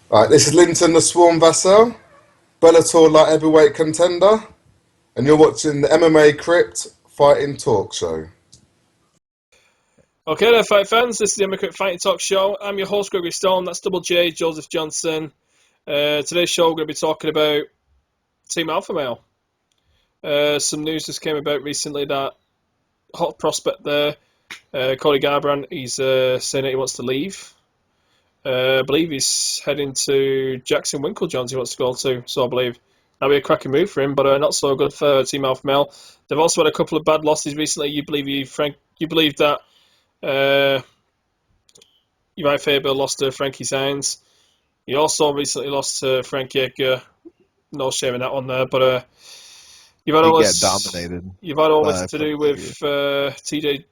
Right, this is Linton the Swarm Vassal, Bellator light heavyweight contender, and you're watching the MMA Crypt Fighting Talk Show. Okay there, fight fans. This is the Immigrant Fighting Talk Show. I'm your host, Gregory Stone. That's Double J, Joseph Johnson. Today's show, we're going to be talking about Team Alpha Male. Some news just came about recently that hot prospect there, Cody Garbrandt, he's saying that he wants to leave. I believe he's heading to Jackson Winklejohns he wants to go to, so I believe that'd be a cracking move for him, but not so good for Team Alpha Male. They've also had a couple of bad losses recently. You believe that Uriah Faber lost to Frankie Sainz. He also recently lost to Frankie Edgar. No shame in that one there, but you've had He all got this. dominated You've had all this by to do Frankie. with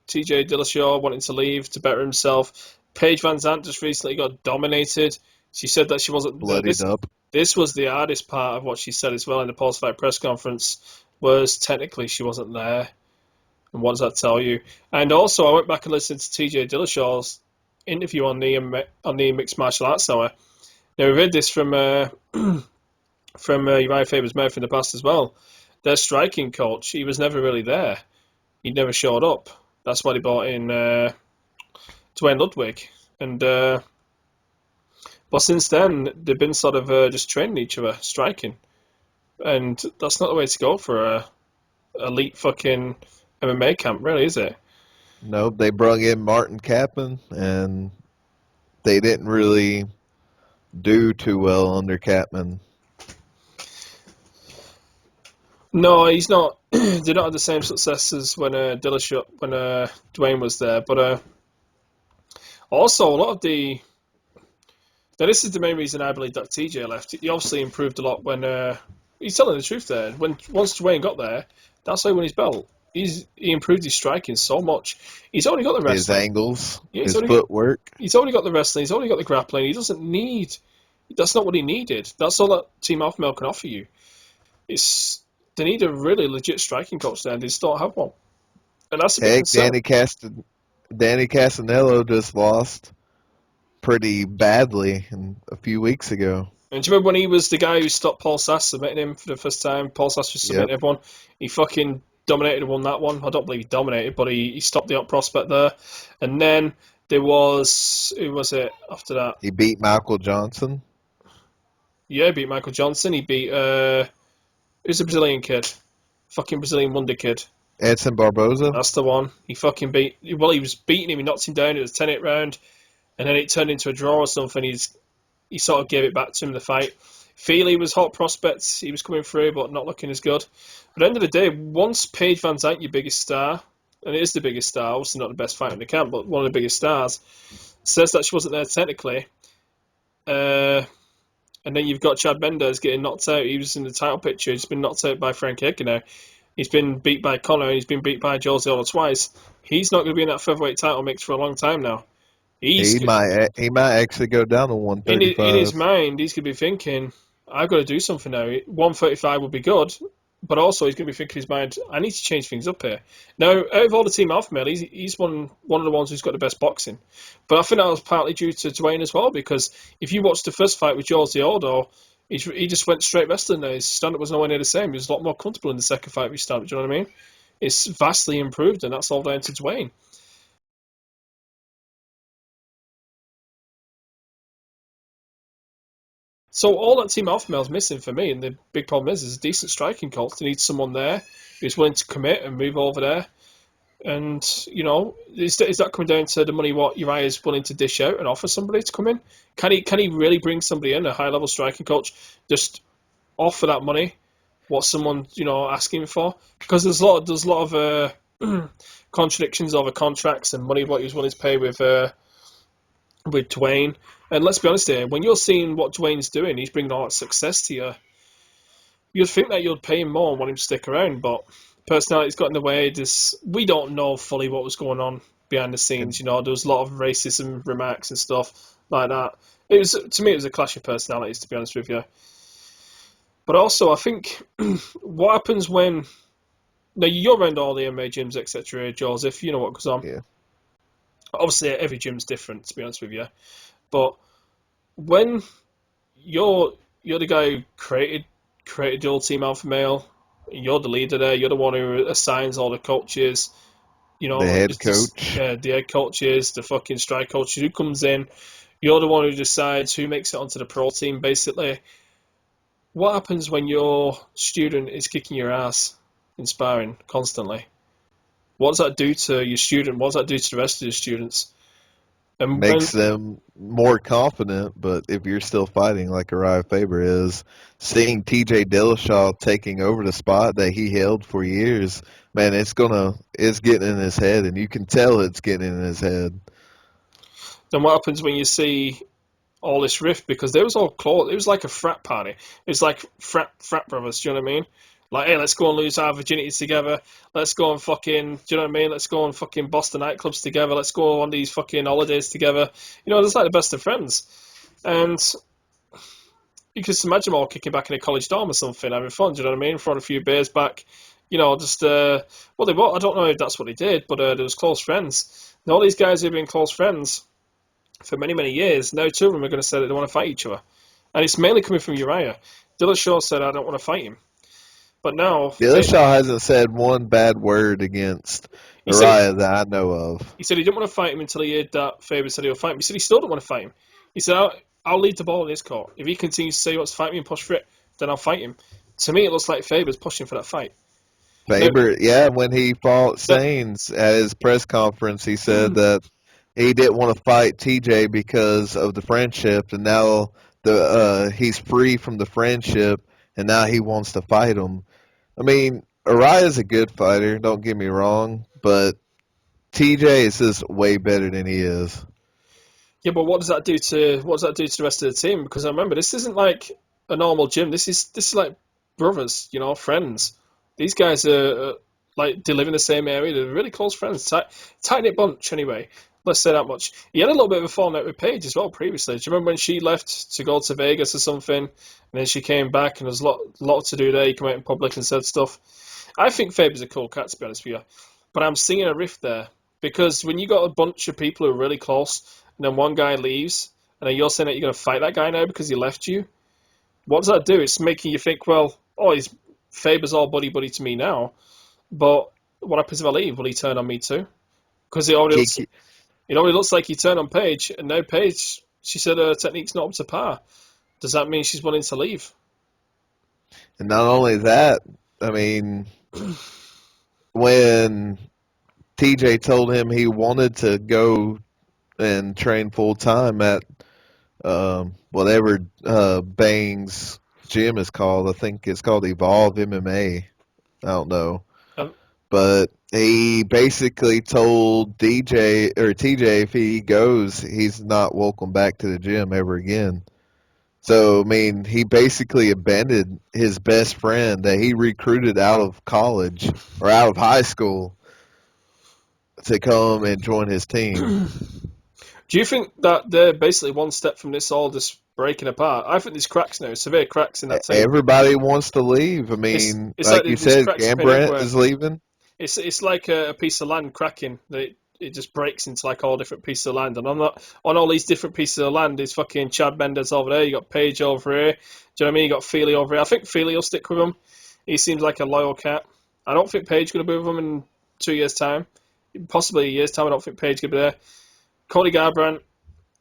TJ Dillashaw wanting to leave to better himself. Paige Van Zandt just recently got dominated. She said that she wasn't Bloodied up. This was the hardest part of what she said as well in the post-fight press conference. Was technically she wasn't there, and what does that tell you? And also, I went back and listened to TJ Dillashaw's interview on the Mixed Martial Arts Hour. Now we've heard this from Uriah Faber's mouth in the past as well. Their striking coach, he was never really there. He never showed up. That's why they brought in Dwayne Ludwig, and but since then they've been sort of just training each other striking, and that's not the way to go for a elite fucking MMA camp, really, is it? Nope, they brung in Martin Kaplan, and they didn't really do too well under Kaplan. No, he's not. They don't have the same success as when Dwayne was there. But also, a lot of the now this is the main reason I believe that TJ left. He obviously improved a lot when he's telling the truth there. When once Dwayne got there, that's how he won his belt. He improved his striking so much. He's only got the His wrestling. angles, Yeah, his footwork. He's only got the wrestling. He's only got the grappling. He doesn't need. That's not what he needed. That's all that Team Alpha Male can offer you. It's they need a really legit striking coach there, and they just don't have one. And that's a big Heck, concern. Danny Casanello just lost pretty badly a few weeks ago. And do you remember when he was the guy who stopped Paul Sass submitting him for the first time? Paul Sass was submitting Yep. everyone. He fucking dominated and won that one. I don't believe he dominated, but he stopped the up prospect there. And then there was who was it after that? He beat Michael Johnson. Yeah, he beat Michael Johnson. He beat who's the Brazilian kid? Fucking Brazilian wonder kid. Edson Barboza. That's the one. He fucking beat. Well, he was beating him. He knocked him down. It was a 10-8 round, and then it turned into a draw or something. He sort of gave it back to him in the fight. Feely was hot prospects. He was coming through, but not looking as good. But at the end of the day, once Paige Van Zandt, your biggest star, and it is the biggest star, obviously not the best fighter in the camp, but one of the biggest stars, says that she wasn't there technically, and then you've got Chad Mendes getting knocked out. He was in the title picture. He's been knocked out by Frank Edgar now. He's been beat by Conor. He's been beat by Jose Aldo twice. He's not going to be in that featherweight title mix for a long time now. He might actually go down to In 135. his mind, he's going to be thinking, I've got to do something now. 135 would be good, but also he's going to be thinking in his mind, I need to change things up here. Now, out of all the Team Alpha Male, he's one of the ones who's got the best boxing. But I think that was partly due to Dwayne as well, because if you watch the first fight with Jose Aldo, he just went straight wrestling there. His stand-up was nowhere near the same. He was a lot more comfortable in the second fight with his stand-up, do you know what I mean? It's vastly improved, and that's all down to Dwayne. So all that Team Alpha Male is missing for me, and the big problem is a decent striking coach. They need someone there who's willing to commit and move over there. And, is that coming down to the money what Uriah is willing to dish out and offer somebody to come in? Can he really bring somebody in, a high-level striking coach, just offer that money, what someone, asking for? Because there's a lot of contradictions over contracts and money what he was willing to pay with Dwayne. And let's be honest here, when you're seeing what Dwayne's doing, he's bringing all that success to you. You'd think that you'd pay him more and want him to stick around, but personality's got in the way. We don't know fully what was going on behind the scenes. There was a lot of racism remarks and stuff like that. To me, it was a clash of personalities, to be honest with you. But also, I think what happens when now you're around all the MMA gyms, etc., Joseph, you know what goes on. Yeah. Obviously, every gym's different, to be honest with you. But when you're the guy who created the old Team Alpha Male. You're the leader there. You're the one who assigns all the coaches. The head It's just, coach. yeah, the head coaches, the fucking strike coaches who comes in. You're the one who decides who makes it onto the pro team, basically. What happens when your student is kicking your ass in sparring constantly? What does that do to your student? What does that do to the rest of the students? And when Makes them more confident, but if you're still fighting like Uriah Faber is, seeing TJ Dillashaw taking over the spot that he held for years, man, it's getting in his head, and you can tell it's getting in his head. then what happens when you see all this rift? Because they was all close. It was like a frat party. It was like frat brothers. Do you know what I mean? Like, hey, let's go and lose our virginities together. Let's go and fucking, do you know what I mean? Let's go and fucking Boston nightclubs together. Let's go on these fucking holidays together. It's like the best of friends. And you can just imagine them all kicking back in a college dorm or something, having fun. Do you know what I mean? Throwing a few beers back. Just well, I don't know if that's what they did, but there was close friends. And all these guys who've been close friends for many, many years, now two of them are going to say that they want to fight each other. And it's mainly coming from Uriah. Dillashaw said, I don't want to fight him. But now, Dillashaw hasn't said one bad word against he said Uriah that I know of. he didn't want to fight him until he heard that Faber said he'll fight him. He said he still don't want to fight him. He said, I'll lead the ball in his court. If he continues to say he wants to fight me and push for it, then I'll fight him. To me, it looks like Faber's pushing for that fight. Faber, yeah, when he fought That, Sains at his press conference, he said that he didn't want to fight TJ because of the friendship, and now he's free from the friendship, and now he wants to fight him. I mean, Uriah's a good fighter, don't get me wrong, but TJ is just way better than he is. yeah, but what does that do to the rest of the team? Because I remember this isn't like a normal gym. This is like brothers, friends. These guys are like they live in the same area. They're really close friends, tight knit bunch. Anyway, let's say that much. He had a little bit of a falling out with Paige as well previously. Do you remember when she left to go to Vegas or something, and then she came back and there's a lot to do there. He came out in public and said stuff. I think Faber's a cool cat, to be honest with you, but I'm seeing a rift there because when you got a bunch of people who are really close, and then one guy leaves, and then you're saying that you're going to fight that guy now because he left you. What does that do? It's making you think, well, he's Faber's all buddy to me now, but what happens if I leave? Will he turn on me too? Because it already looks like he turned on Paige, and now Paige, she said her technique's not up to par. Does that mean she's willing to leave? And not only that, I mean, when TJ told him he wanted to go and train full time at whatever Bang's gym is called. I think it's called Evolve MMA. I don't know. But he basically told TJ if he goes, he's not welcome back to the gym ever again. So, I mean, he basically abandoned his best friend that he recruited out of college or out of high school to come and join his team. Do you think that they're basically one step from this all just breaking apart? I think there's cracks now, severe cracks in that team. Everybody wants to leave. I mean, it's like like you there's said, cracks Gambrandt is leaving. It's like a piece of land cracking. It just breaks into like all different pieces of land. And on all these different pieces of land is fucking Chad Mendes over there. You got Paige over here. Do you know what I mean? You got Feely over here. I think Feely will stick with him. He seems like a loyal cat. I don't think Paige going to be with him in 2 years' time. Possibly a year's time. I don't think Paige going to be there. Cody Garbrandt.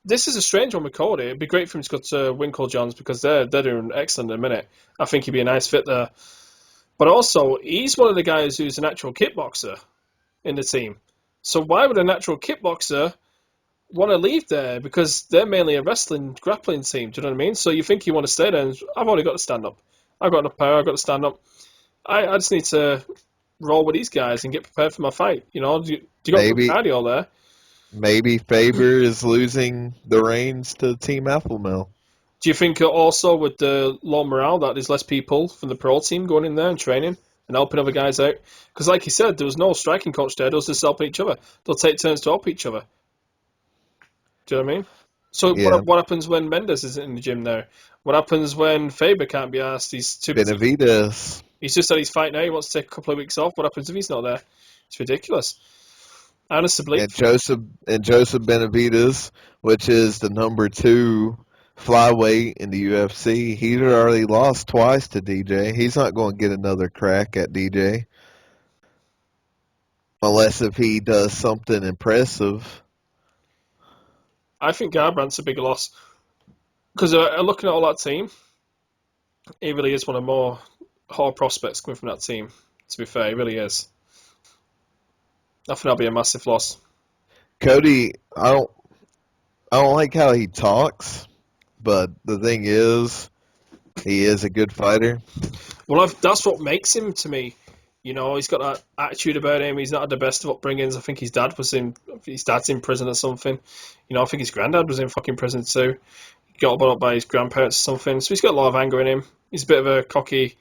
This is a strange one with Cody. It'd be great for him to go to Winklejohns because they're doing excellent in a minute. I think he'd be a nice fit there. But also, he's one of the guys who's a natural kickboxer in the team. So why would a natural kickboxer want to leave there? Because they're mainly a grappling team. Do you know what I mean? So you think you want to stay there, and I've already got to stand up. I've got enough power. I've got to stand up. I just need to roll with these guys and get prepared for my fight. Do you got good cardio there? Maybe Faber is losing the reins to Team Alpha Male. Do you think also with the low morale that there's less people from the pro team going in there and training and helping other guys out? Because like you said, there was no striking coach there. They'll just help each other. They'll take turns to help each other. Do you know what I mean? So yeah. What happens when Mendes isn't in the gym now? What happens when Faber can't be asked? He's too busy. Benavidez. He's just said he's fighting now. He wants to take a couple of weeks off. What happens if he's not there? It's ridiculous. Honestly, and Joseph Benavidez, which is the number 2 flyweight in the UFC. He's already lost twice to DJ. He's not going to get another crack at DJ unless if he does something impressive. I think Garbrandt's a big loss because looking at all that team, he really is one of the more hard prospects coming from that team. To be fair, he really is. I think that'll be a massive loss. Cody, I don't like how he talks, but the thing is, he is a good fighter. Well, that's what makes him to me. You know, he's got that attitude about him. He's not had the best of upbringings. I think his dad's in prison or something. You know, I think his granddad was in fucking prison too. He got brought up by his grandparents or something. So he's got a lot of anger in him. He's a bit of a cocky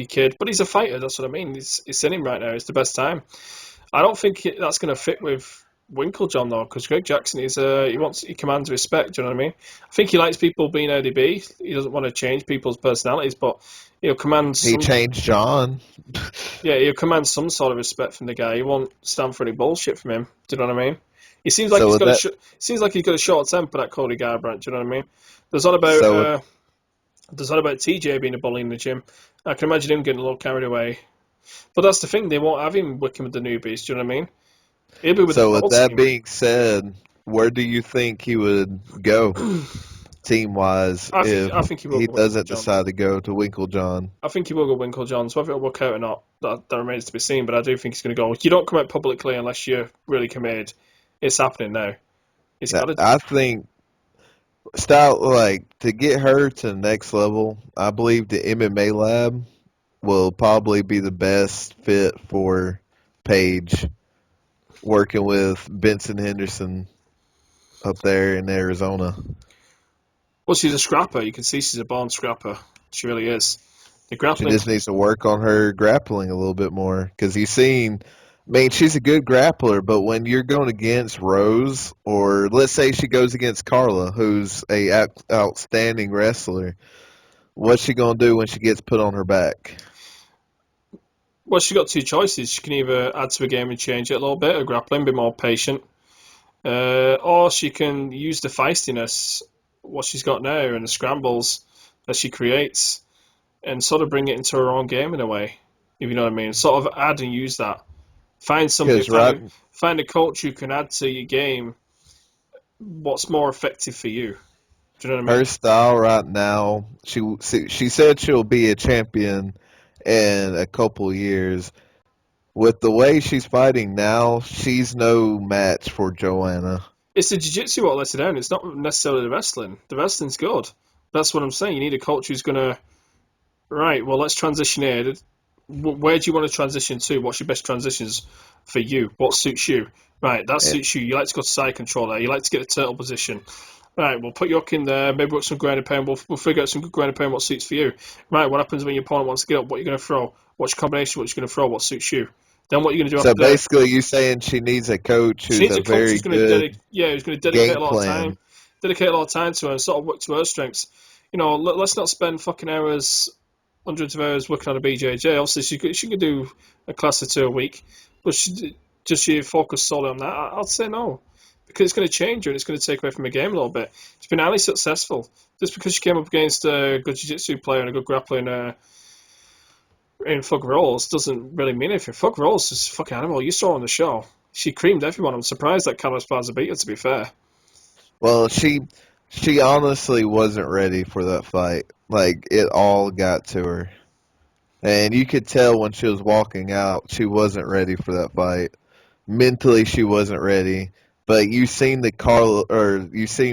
kid, but he's a fighter. That's what I mean. It's in him right now. It's the best time. I don't think that's going to fit with Winklejohn though, because Greg Jackson he commands respect. Do you know what I mean? I think he likes people being ODB. He doesn't want to change people's personalities, but he'll command. He changed John. Yeah, he'll command some sort of respect from the guy. He won't stand for any bullshit from him. Do you know what I mean? He seems like he's got a short temper, that Cody Garbrandt. Do you know what I mean? There's not about TJ being a bully in the gym. I can imagine him getting a little carried away. But that's the thing, they won't have him wicking with the newbies, do you know what I mean? He'll be with So the with that being said, where do you think he would go team-wise I think he will he go doesn't Winklejohn. decide to go to Winklejohn? I think he will go Winklejohn. So whether it'll work out or not, that remains to be seen. But I do think he's going to go. You don't come out publicly unless you're really committed. It's happening now. It's got to. I think to get her to the next level, I believe the MMA lab will probably be the best fit for Paige, working with Benson Henderson up there in Arizona. Well, she's a scrapper. You can see she's a born scrapper. She really is. The She grappling. just needs to work on her grappling a little bit more because she's a good grappler, but when you're going against Rose, or let's say she goes against Carla, who's a outstanding wrestler, what's she going to do when she gets put on her back? Well, she's got two choices. She can either add to the game and change it a little bit, or grappling, be more patient, or she can use the feistiness, what she's got now, and the scrambles that she creates, and sort of bring it into her own game in a way, if you know what I mean. Sort of add and use that. Find a coach who can add to your game what's more effective for you. Do you know what I mean? Her style right now, she said she'll be a champion in a couple years. With the way she's fighting now, she's no match for Joanna. It's the jiu-jitsu what lets it down. It's not necessarily the wrestling. The wrestling's good. That's what I'm saying. You need a coach who's going to, right, well, let's transition here. Where do you want to transition to? What's your best transitions for you? What suits you? Right, that suits you. You like to go to side control there. You like to get a turtle position. Right, we'll put your hook in there. Maybe with some ground and pound. We'll figure out some good ground and pound. What suits for you? Right, what happens when your opponent wants to get up? What are you going to throw? What's your combination? What you're going to throw? What suits you? Then what are you going to do So after that? basically, you're saying she needs a coach who's a very good who's going to dedicate game a lot of plan. time, dedicate a lot of time to her and sort of work to her strengths. You know, let's not spend fucking hours, hundreds of hours working on a BJJ. Obviously, she could do a class or two a week, but does she focus solely on that? I'd say no, because it's going to change her and it's going to take away from the game a little bit. She's been highly successful just because she came up against a good jiu-jitsu player and a good grappler in Fug Rolls doesn't really mean anything. Fug Rolls is a fucking animal. You saw her on the show. She creamed everyone. I'm surprised that Carlos Plaza beat her, to be fair. Well, she honestly wasn't ready for that fight. Like, it all got to her. And you could tell when she was walking out, she wasn't ready for that fight. Mentally, she wasn't ready. But you seen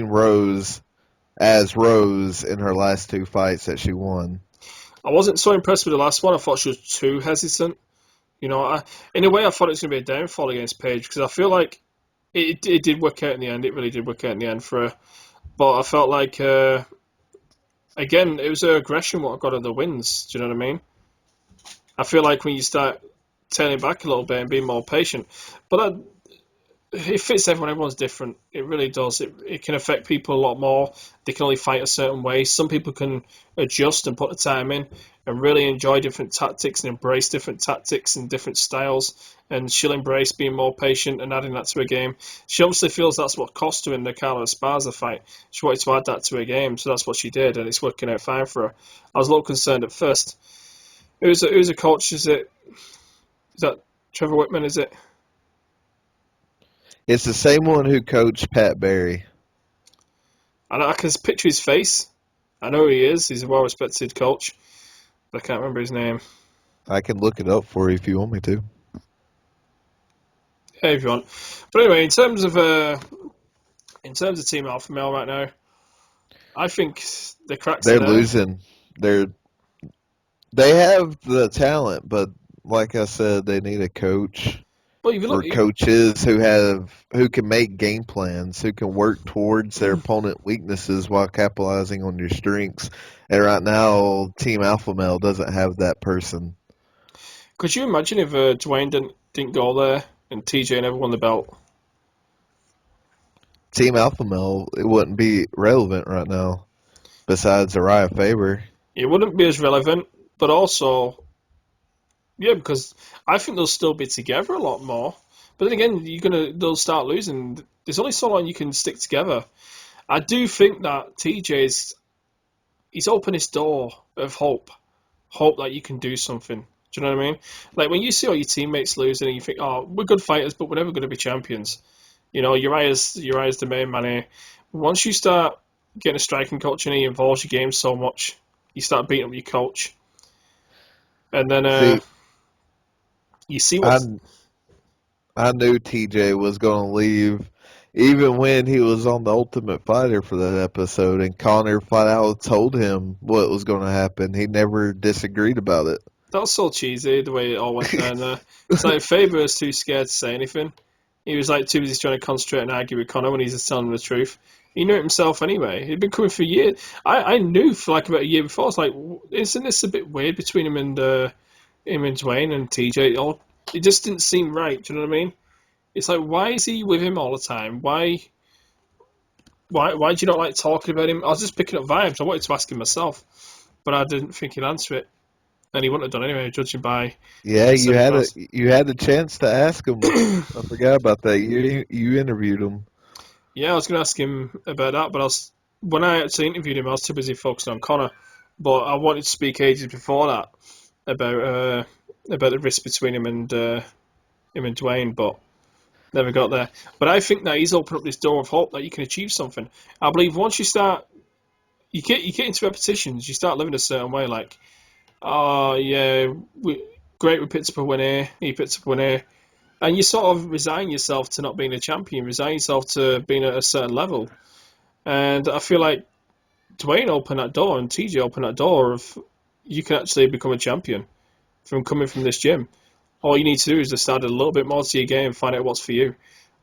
Rose as Rose in her last two fights that she won. I wasn't so impressed with the last one. I thought she was too hesitant. You know, in a way, I thought it was going to be a downfall against Paige because I feel like it did work out in the end. It really did work out in the end for her. But I felt like, again, it was her aggression what got her the wins. Do you know what I mean? I feel like when you start turning back a little bit and being more patient. But it fits everyone. Everyone's different. It really does. It can affect people a lot more. They can only fight a certain way. Some people can adjust and put the time in and really enjoy different tactics and embrace different tactics and different styles. And she'll embrace being more patient and adding that to her game. She obviously feels that's what cost her in the Carla Esparza fight. She wanted to add that to her game, so that's what she did, and it's working out fine for her. I was a little concerned at first. Who's a coach? Is that Trevor Whitman? Is it? It's the same one who coached Pat Barry. I can picture his face. I know who he is. He's a well-respected coach. But I can't remember his name. I can look it up for you if you want me to. Yeah, if you want. But anyway, in terms of Team Alpha Male right now, I think the cracks They're are there. losing. They have the talent, but like I said, they need a coach Well, if you or look, coaches who can make game plans, who can work towards their opponent weaknesses while capitalizing on your strengths. And right now, Team Alpha Male doesn't have that person. could you imagine if Dwayne didn't go there and TJ never won the belt? Team Alpha Male, it wouldn't be relevant right now. Besides Uriah Faber. It wouldn't be as relevant, but also, yeah, because I think they'll still be together a lot more. But then again, they'll start losing. There's only so long you can stick together. I do think that he's opened his door of hope that you can do something. Do you know what I mean? Like when you see all your teammates losing and you think, oh, we're good fighters, but we're never going to be champions. You know, Uriah's the main man here. Once you start getting a striking coach and he involves your game so much, you start beating up your coach. And then you see I, what's... I knew TJ was going to leave even when he was on the Ultimate Fighter for that episode and Connor flat out told him what was going to happen. He never disagreed about it. That's so cheesy, the way it all went down there. It's like Faber was too scared to say anything. He was like too busy trying to concentrate and argue with Connor when he's just telling him the truth. He knew it himself anyway. He'd been coming for years. I knew for like about a year before. I was like, isn't this a bit weird between him and Dwayne and TJ? It just didn't seem right. Do you know what I mean? It's like, why is he with him all the time? Why do you not like talking about him? I was just picking up vibes. I wanted to ask him myself, but I didn't think he'd answer it. And he wouldn't have done anyway, judging by... Yeah, you had a chance to ask him. I forgot about that. You interviewed him. Yeah, I was going to ask him about that, but when I actually interviewed him, I was too busy focusing on Connor. But I wanted to speak ages before that about the risk between him and Dwayne, but never got there. But I think that he's opened up this door of hope that you can achieve something. I believe once you get into repetitions, you start living a certain way. Like, oh yeah, great, we picked up a win here. He picked up a win here. And you sort of resign yourself to not being a champion, resign yourself to being at a certain level. And I feel like Dwayne opened that door and TJ opened that door of you can actually become a champion from coming from this gym. All you need to do is just add a little bit more to your game and find out what's for you.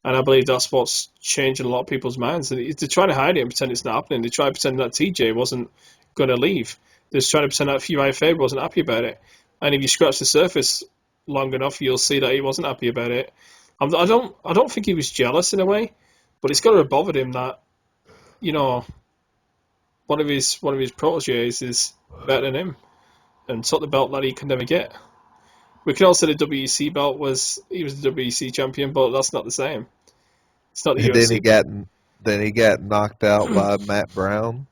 And I believe that's what's changing a lot of people's minds. And they're trying to hide it and pretend it's not happening. They try to pretend that TJ wasn't going to leave. They're just trying to pretend that Uriah Faber wasn't happy about it. And if you scratch the surface long enough, you'll see that he wasn't happy about it. I don't think he was jealous in a way, but it's got to have bothered him that, you know, one of his proteges is better than him and took the belt that he could never get. We can also say the WEC belt he was the WEC champion, but that's not the same. It's not the And UFC. then he got knocked out by Matt Brown.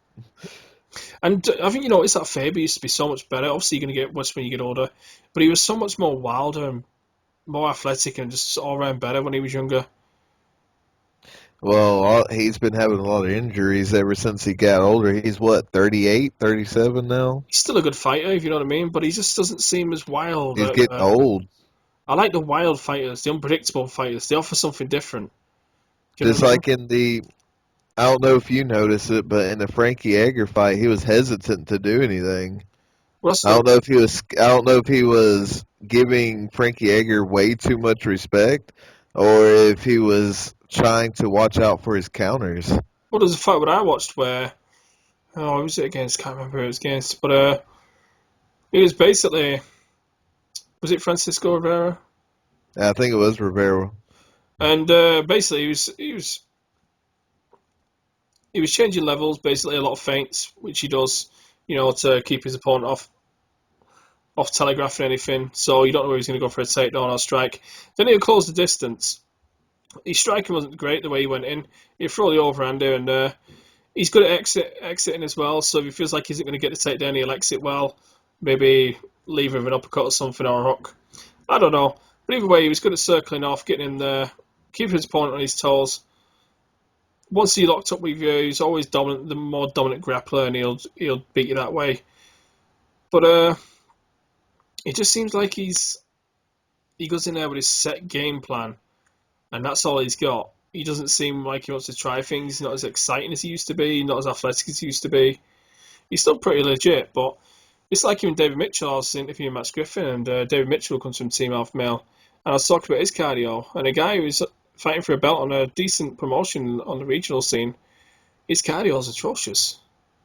And I think you notice that Faber used to be so much better. Obviously, you're going to get worse when you get older, but he was so much more wilder and more athletic and just all around better when he was younger. Well, he's been having a lot of injuries ever since he got older. He's what, 38, 37 now? He's still a good fighter, if you know what I mean, but he just doesn't seem as wild. He's getting old. I like the wild fighters, the unpredictable fighters. They offer something different. Do you know Just what I mean? like in the, I don't know if you noticed it, but in the Frankie Edgar fight, he was hesitant to do anything. I don't know if he was giving Frankie Edgar way too much respect, or if he was trying to watch out for his counters. Well, there's a fight that I watched where, who was it against? Can't remember who it was against, but it was basically, was it Francisco Rivera? I think it was Rivera. And basically, he was changing levels, basically a lot of feints, which he does, to keep his opponent off telegraph or anything. So you don't know where he's going to go for a takedown or strike. Then he'll close the distance. His striking wasn't great the way he went in. He'd throw the overhander, and he's good at exiting as well. So if he feels like he isn't going to get the takedown, he'll exit well. Maybe leave with an uppercut or something, or a hook. I don't know. But either way, he was good at circling off, getting in there, keeping his opponent on his toes. Once he locked up with you, he's always dominant, the more dominant grappler, and he'll beat you that way. But it just seems like he goes in there with his set game plan, and that's all he's got. He doesn't seem like he wants to try things. He's not as exciting as he used to be, not as athletic as he used to be. He's still pretty legit, but it's like even David Mitchell. I was interviewing Matt Griffin, and David Mitchell comes from Team Alpha Male, and I was talking about his cardio, and a guy who's fighting for a belt on a decent promotion on the regional scene, his cardio is atrocious.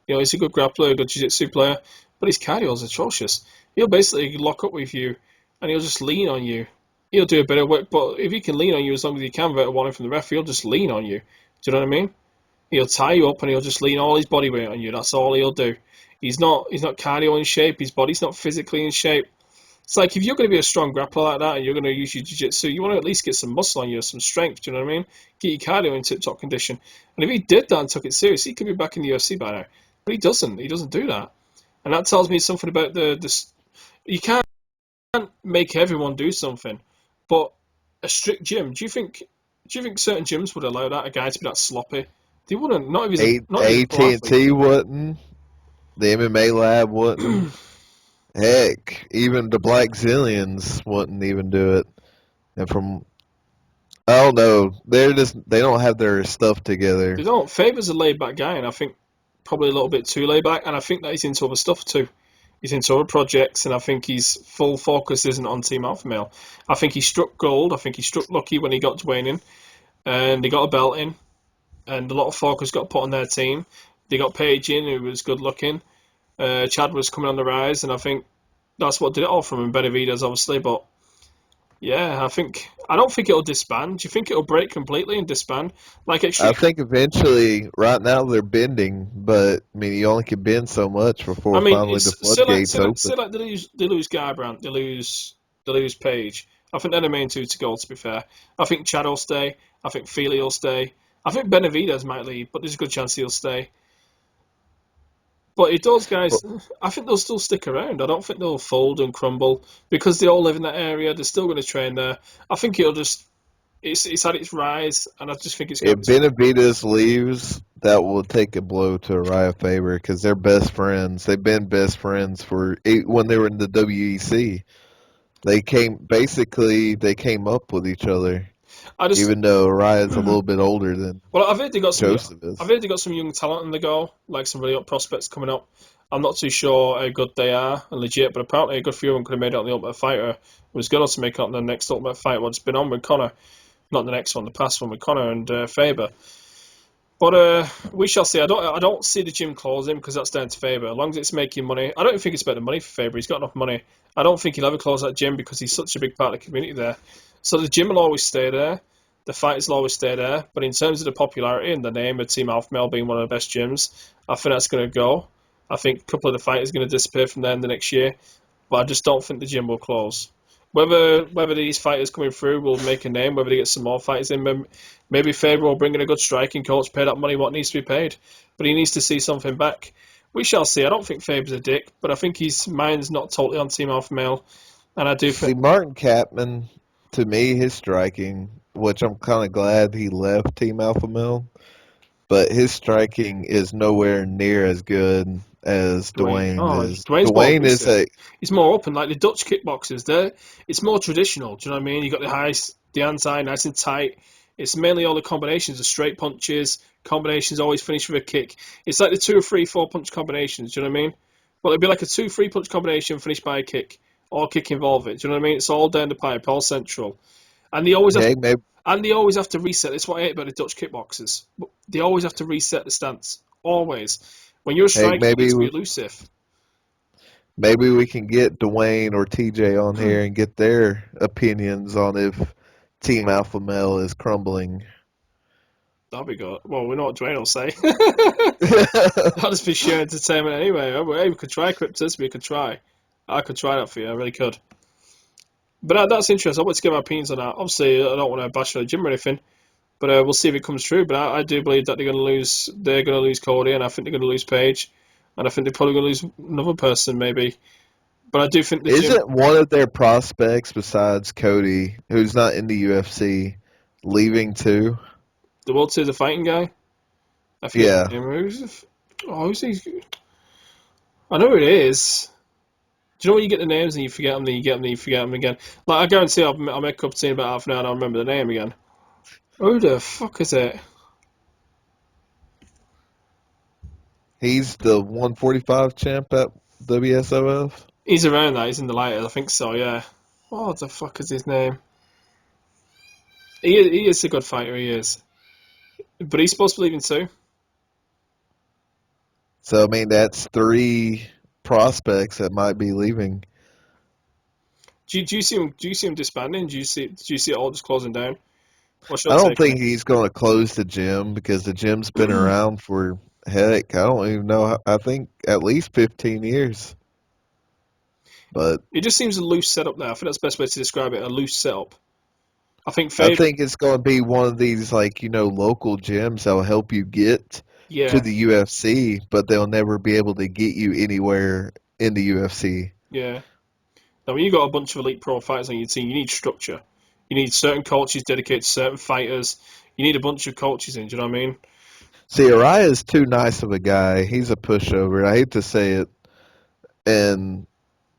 He's a good grappler, a good jiu-jitsu player, but his cardio is atrocious. He'll basically lock up with you, and he'll just lean on you. He'll do a bit of work, but if he can lean on you as long as he can without a warning from the ref, he'll just lean on you. Do you know what I mean? He'll tie you up and he'll just lean all his body weight on you. That's all he'll do. He's not cardio in shape. His body's not physically in shape. It's like if you're going to be a strong grappler like that and you're going to use your jiu-jitsu, you want to at least get some muscle on you, some strength, do you know what I mean? Get your cardio in tip-top condition. And if he did that and took it seriously, he could be back in the UFC by now. But he doesn't. He doesn't do that. And that tells me something about the you can't make everyone do something, but a strict gym, do you think certain gyms would allow that, a guy to be that sloppy? They wouldn't. Not if he's a pro athlete. AT&T wouldn't. The MMA lab wouldn't. Heck, even the Black Zillions wouldn't even do it. And I don't know, they don't have their stuff together. They don't. Faber's a laid back guy, and I think probably a little bit too laid back, and I think that he's into other stuff too. He's into other projects, and I think his full focus isn't on Team Alpha Male. I think he struck gold. I think he struck lucky when he got Dwayne in, and he got a belt in, and a lot of focus got put on their team. They got Paige in, who was good looking. Chad was coming on the rise, and I think that's what did it all from him. Benavidez, obviously, but yeah, I don't think it'll disband. Do you think it'll break completely and disband? I think eventually, right now they're bending, but I mean, you only can bend so much before finally the floodgates open. Say like they lose Garbrandt, they lose Page. I think they're the main two to go. To be fair, I think Chad will stay. I think Feely will stay. I think Benavidez might leave, but there's a good chance he'll stay. But if those guys, I think they'll still stick around. I don't think they'll fold and crumble because they all live in that area. They're still going to train there. I think it's had its rise, and I just think it's going if Benavidez leaves, that will take a blow to Uriah Faber because they're best friends. They've been best friends when they were in the WEC. They came up with each other. Even though Uriah's a little bit older than I've heard they got Joseph is. I've heard they got some young talent on the go, like some really up prospects coming up. I'm not too sure how good they are and legit, but apparently a good few of them could have made it on the Ultimate Fighter. It was going to make it on the next Ultimate Fight. What's been on with Conor, not the next one, the past one with Conor and Faber. But we shall see. I don't see the gym closing because that's down to Faber. As long as it's making money, I don't think it's about the money for Faber. He's got enough money. I don't think he'll ever close that gym because he's such a big part of the community there. So the gym will always stay there. The fighters will always stay there. But in terms of the popularity and the name of Team Alpha Male being one of the best gyms, I think that's going to go. I think a couple of the fighters are going to disappear from there in the next year. But I just don't think the gym will close. Whether these fighters coming through will make a name, whether they get some more fighters in, maybe Faber will bring in a good striking coach, pay that money what needs to be paid. But he needs to see something back. We shall see. I don't think Faber's a dick, but I think his mind's not totally on Team Alpha Male. And I do think... See, Martin Kapman, to me, his striking, which I'm kind of glad he left Team Alpha Male, but his striking is nowhere near as good as Dwayne is. Dwayne is he's more open, like the Dutch kickboxers. It's more traditional. Do you know what I mean? You got the hands high, nice and tight. It's mainly all the combinations of straight punches. Combinations always finish with a kick. It's like the 2 or 3, 4 punch combinations. Do you know what I mean? Well, it'd be like a 2-3 punch combination finished by a kick, or kick involve it. Do you know what I mean? It's all down the pipe, all central, and they always have to reset. That's what I hate about the Dutch kickboxers. They always have to reset the stance. Always. When you're striking, you need to be elusive. Maybe we can get Dwayne or TJ on here and get their opinions on if Team Alpha Male is crumbling. That'll be good. Well, we know what Dwayne will say. That'll just be sheer entertainment anyway. Hey, we could try Cryptus, we could try. I could try that for you, I really could. But that's interesting. I want to give my opinions on that. Obviously, I don't want to bash on the gym or anything, but we'll see if it comes true. But I do believe that they're going to lose. They're going to lose Cody, and I think they're going to lose Paige, and I think they're probably going to lose another person maybe. But I do think the gym. Isn't one of their prospects besides Cody, who's not in the UFC, leaving too? The World Series of Fighting guy. I forget Yeah. his name. Who's he? I know who it is. Do you know when you get the names and you forget them, then you get them, then you forget them again? Like, I guarantee I'll make a cup of tea in about half an hour and I'll remember the name again. Who the fuck is it? He's the 145 champ at WSOF. He's around that. He's in the lighters. I think so, yeah. What the fuck is his name? He is a good fighter, he is. But he's supposed to be leaving too. So, I mean, that's 3 prospects that might be leaving. Do you see him disbanding? Do you see it all just closing down? What's your I don't take on think he's going to close the gym because the gym's been around for, heck, I don't even know. I think at least 15 years. But it? It just seems a loose setup there. I think that's the best way to describe it, a loose setup. I think I think it's going to be one of these, like, local gyms that will help you get to yeah, the UFC, but they'll never be able to get you anywhere in the UFC. yeah. Now, when you've got a bunch of elite pro fighters on your team, you need structure. You need certain coaches dedicated to certain fighters. You need a bunch of coaches in, do you know what I mean? See, Araya's too nice of a guy. He's a pushover. I hate to say it, and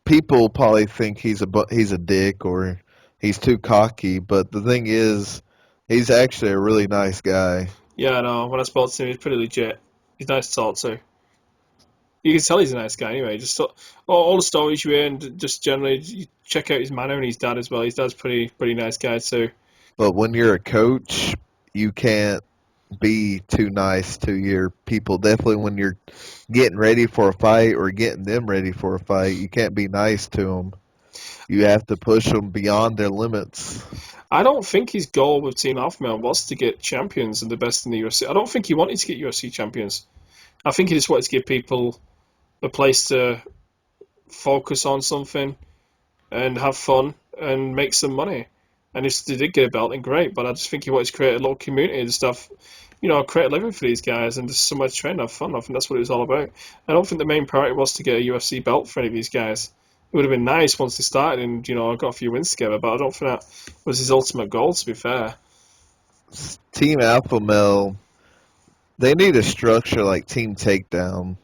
people probably think he's a dick or he's too cocky. But the thing is, he's actually a really nice guy. Yeah, I know. When I spoke to him, he's pretty legit. He's nice to talk to. You can tell he's a nice guy anyway. Just all the stories you hear, and just generally you check out his manner and his dad as well. His dad's pretty nice guy too. But when you're a coach, you can't be too nice to your people. Definitely when you're getting ready for a fight or getting them ready for a fight, you can't be nice to them. You have to push them beyond their limits. I don't think his goal with Team Alpha Male was to get champions and the best in the UFC. I don't think he wanted to get UFC champions. I think he just wanted to give people a place to focus on something and have fun and make some money. And if they did get a belt, then great. But I just think he wanted to create a little community and stuff, create a living for these guys and just somewhere to train and have fun. I think that's what it was all about. I don't think the main priority was to get a UFC belt for any of these guys. It would have been nice once they started and, got a few wins together, but I don't think that was his ultimate goal, to be fair. Team Alpha Male, they need a structure like Team Takedown,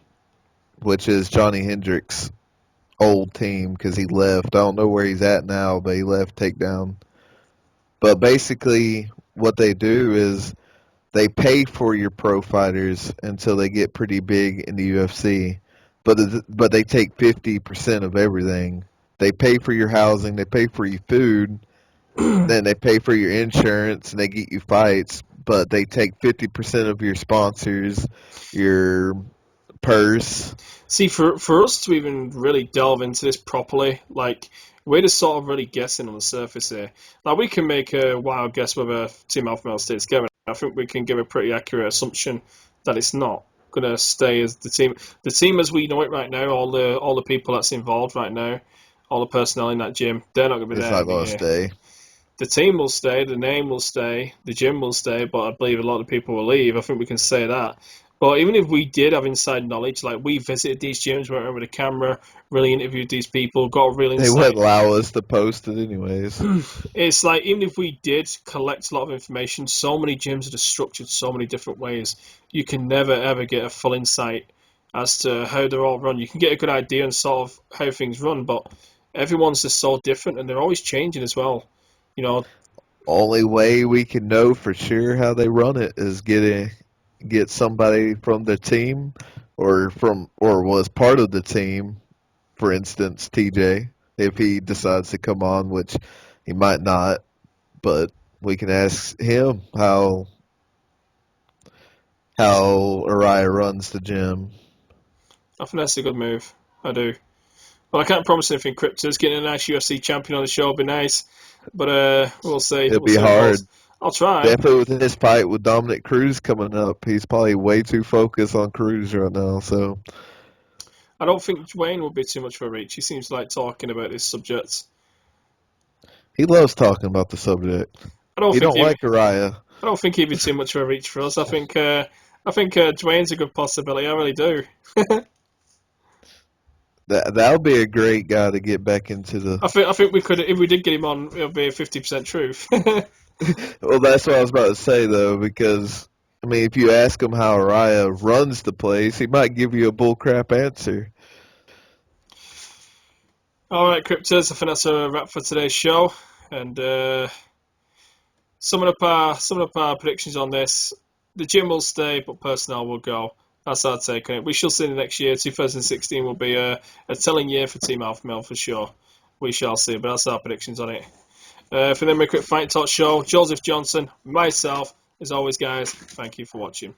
which is Johnny Hendricks' old team because he left. I don't know where he's at now, but he left Takedown. But basically, what they do is they pay for your pro fighters until they get pretty big in the UFC. But they take 50% of everything. They pay for your housing, they pay for your food, then they pay for your insurance, and they get you fights. But they take 50% of your sponsors, your purse. See, for us to even really delve into this properly, like, we're just sort of really guessing on the surface here. Like, we can make a wild guess whether Team Alpha Male stays together. I think we can give a pretty accurate assumption that it's not going to stay as the team. The team as we know it right now, all the people that's involved right now, all the personnel in that gym, they're not going to be It's there not in a going to year. stay. The team will stay, the name will stay, the gym will stay, but I believe a lot of people will leave. I think we can say that. But even if we did have inside knowledge, like we visited these gyms, went over the camera, really interviewed these people, got a real They insight. wouldn't allow us to post it anyways. It's like, even if we did collect a lot of information, so many gyms are just structured so many different ways. You can never, ever get a full insight as to how they're all run. You can get a good idea on sort of how things run, but everyone's just so different and they're always changing as well. Only way we can know for sure how they run it is get somebody from the team or was part of the team, for instance, TJ, if he decides to come on, which he might not, but we can ask him how Araya runs the gym. I think that's a good move. I do. Well, I can't promise anything, Cryptos. Getting a nice UFC champion on the show would be nice. But we'll see. It'll We'll be see how it hard. goes. I'll try. Definitely with his fight with Dominic Cruz coming up, he's probably way too focused on Cruz right now. So I don't think Dwayne will be too much of a reach. He seems to like talking about this subject. he loves talking about the subject. I don't He think don't like Uriah. I don't think he'd be too much of a reach for us. I think Dwayne's a good possibility. I really do. That'll be a great guy to get back into the. I think we could, if we did get him on, it'll be a 50% truth. Well, that's what I was about to say though, because I mean, if you ask him how Uriah runs the place, he might give you a bullcrap answer. All right, Cryptos. I think that's a wrap for today's show. And summing up our predictions on this, the gym will stay, but personnel will go. That's our take on it. We shall see in the next year. 2016 will be a telling year for Team Alpha Male for sure. We shall see, but that's our predictions on it. For the Quick Fight Talk Show, Joseph Johnson, myself, as always, guys, thank you for watching.